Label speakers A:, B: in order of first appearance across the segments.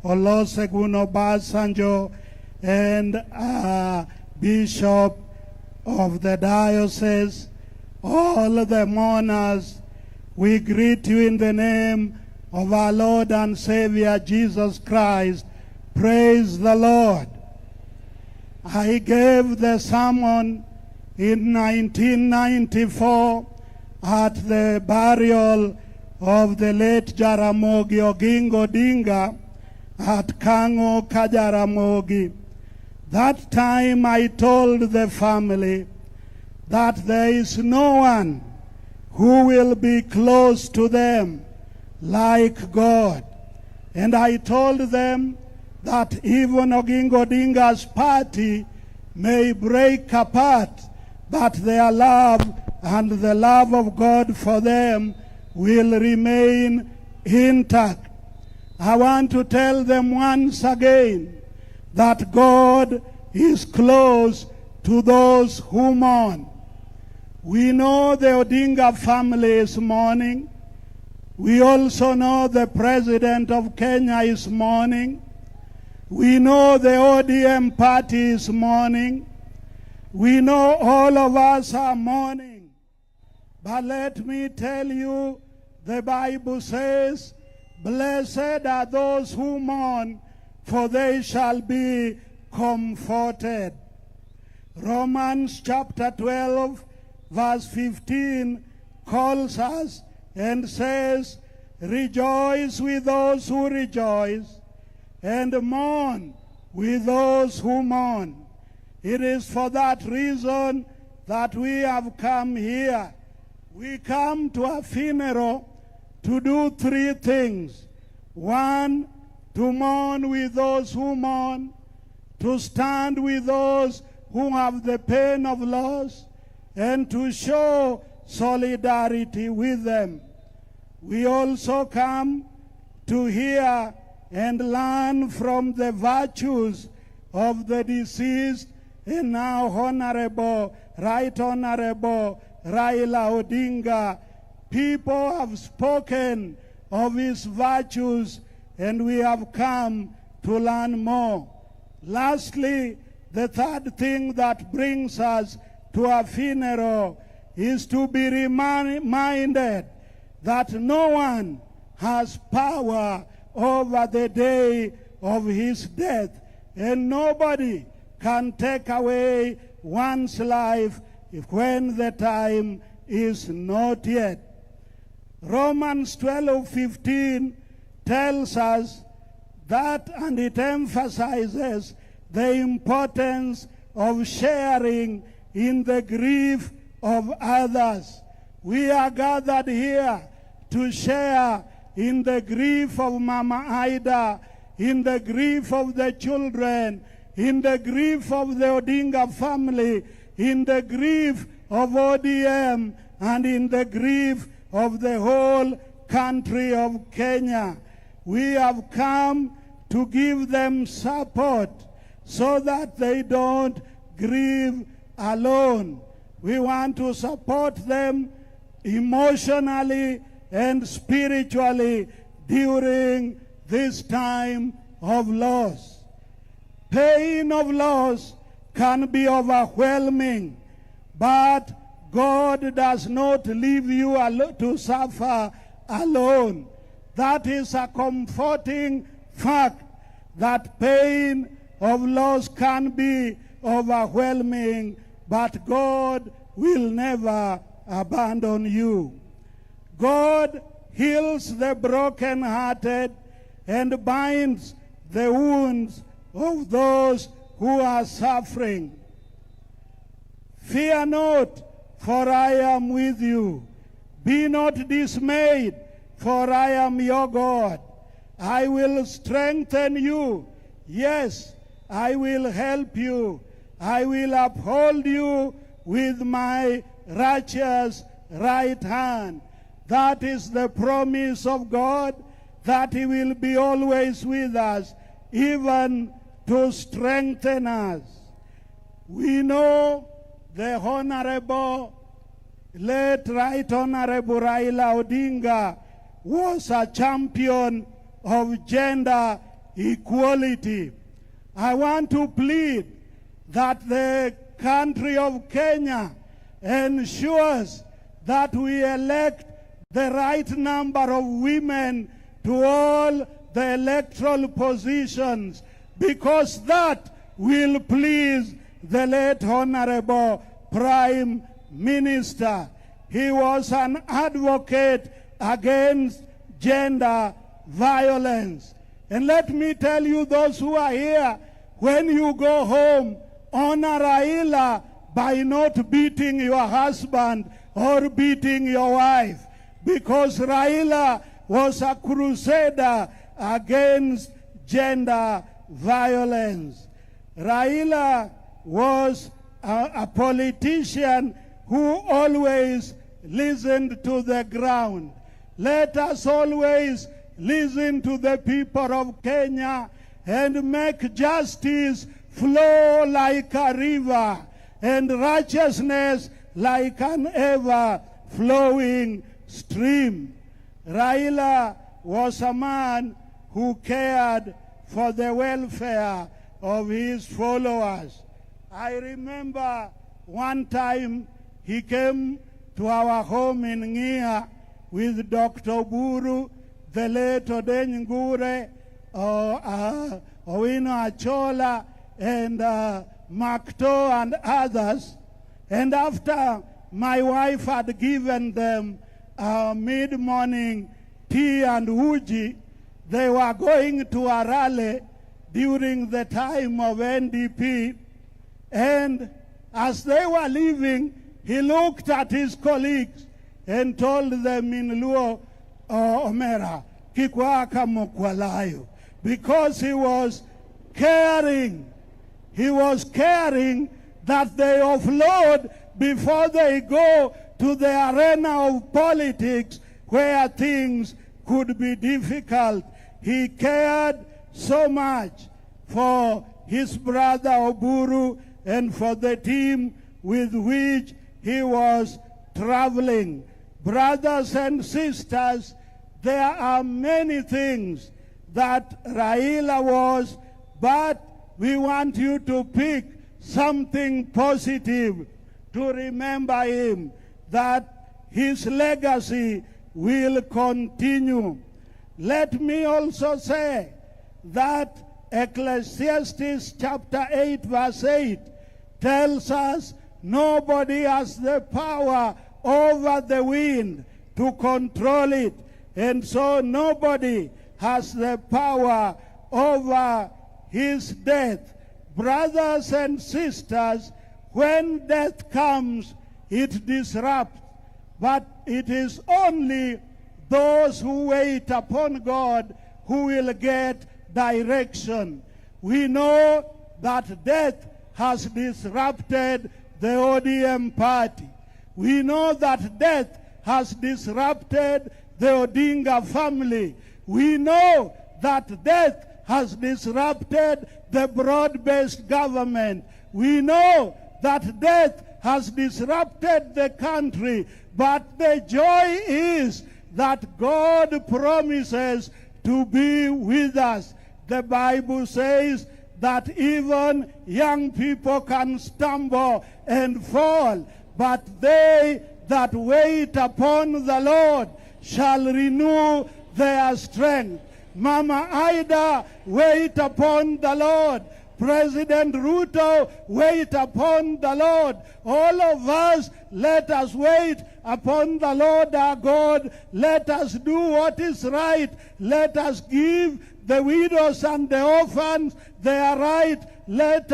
A: Olusegun Obasanjo, and Bishop of the diocese, all the mourners, we greet you in the name of our Lord and Savior Jesus Christ. Praise the Lord. I gave the sermon in 1994 at the burial of the late Jaramogi Oginga Odinga at Kango Kajaramogi. That time I told the family that there is no one who will be close to them like God. And I told them that even Oginga Odinga's party may break apart, but their love and the love of God for them will remain intact. I want to tell them once again that God is close to those who mourn. We know the Odinga family is mourning. We also know the President of Kenya is mourning. We know the ODM party is mourning. We know all of us are mourning. But let me tell you, the Bible says, blessed are those who mourn, for they shall be comforted. Romans chapter 12, verse 15 calls us and says, rejoice with those who rejoice, and mourn with those who mourn. It is for that reason that we have come here. We come to a funeral to do three things. One, to mourn with those who mourn, to stand with those who have the pain of loss, and to show solidarity with them. We also come to hear and learn from the virtues of the deceased and now Right Honorable Raila Odinga. People have spoken of his virtues, and we have come to learn more. Lastly, the third thing that brings us to a funeral is to be reminded that no one has power over the day of his death, and nobody can take away one's life when the time is not yet. Romans 12:15 tells us that, and it emphasizes the importance of sharing in the grief of others. We are gathered here to share in the grief of Mama Ida, in the grief of the children, in the grief of the Odinga family, in the grief of ODM, and in the grief of the whole country of Kenya. We have come to give them support so that they don't grieve alone. We want to support them emotionally and spiritually during this time of loss. Pain of loss can be overwhelming, but God does not leave you to suffer alone. That is a comforting fact, that pain of loss can be overwhelming, but God will never abandon you. God heals the brokenhearted and binds the wounds of those who are suffering. Fear not, for I am with you. Be not dismayed, for I am your God. I will strengthen you. Yes, I will help you. I will uphold you with my righteous right hand. That is the promise of God, that he will be always with us, even to strengthen us. We know the late Right Honorable Raila Odinga was a champion of gender equality. I want to plead that the country of Kenya ensures that we elect the right number of women to all the electoral positions, because that will please the late Honorable Prime Minister. He was an advocate against gender violence. And let me tell you, those who are here, when you go home, honor Raila by not beating your husband or beating your wife, because Raila was a crusader against gender violence. Raila was a politician who always listened to the ground. Let us always listen to the people of Kenya and make justice flow like a river and righteousness like an ever-flowing stream. Raila was a man who cared for the welfare of his followers. I remember one time he came to our home in Ngia with Dr. Buru, the late Odenyngure, Owino Achola, and Makto and others. And after my wife had given them mid-morning tea and uji, they were going to a rally during the time of NDP. And as they were leaving, he looked at his colleagues and told them in Luo, Omera, kikwaka mokwalayo, because he was caring. He was caring that they offload before they go to the arena of politics where things could be difficult. He cared so much for his brother Oburu and for the team with which he was traveling. Brothers and sisters, there are many things that Raila was, but we want you to pick something positive to remember him, that his legacy will continue. Let me also say that Ecclesiastes chapter 8 verse 8 tells us nobody has the power over the wind to control it, and so nobody has the power over his death. Brothers and sisters, when death comes, it disrupts, but it is only those who wait upon God who will get direction. We know that death has disrupted the ODM party. We know that death has disrupted the Odinga family. We know that death has disrupted the broad-based government. We know that death has disrupted the country, but the joy is that God promises to be with us. The Bible says that even young people can stumble and fall, but they that wait upon the Lord shall renew their strength. Mama Ida, wait upon the Lord. President Ruto, wait upon the Lord. All of us, let us wait upon the Lord our God. Let us do what is right. Let us give the widows and the orphans their right. Let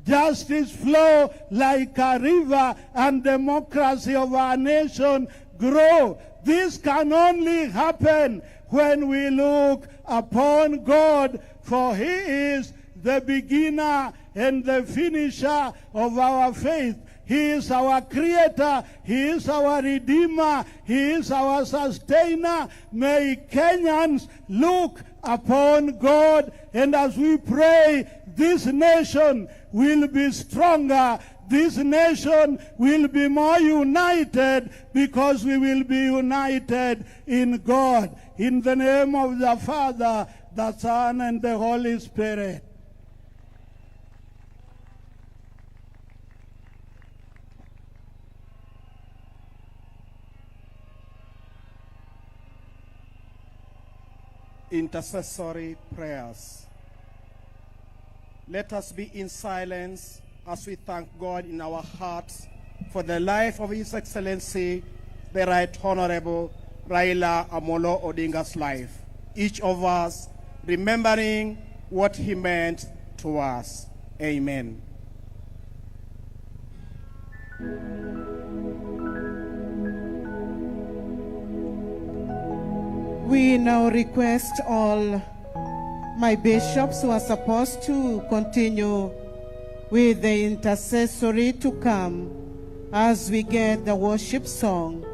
A: justice flow like a river and democracy of our nation grow. This can only happen when we look upon God, for He is the beginner and the finisher of our faith. He is our creator. He is our redeemer. He is our sustainer. May Kenyans look upon God, and as we pray, this nation will be stronger this nation will be more united because we will be united in God. In the name of the Father, the Son, and the Holy Spirit.
B: Intercessory prayers. Let us be in silence as we thank God in our hearts for the life of His Excellency, the Right Honorable Raila Amolo Odinga's life. Each of us remembering what he meant to us. Amen.
C: We now request all my bishops who are supposed to continue with the intercessory to come as we get the worship song.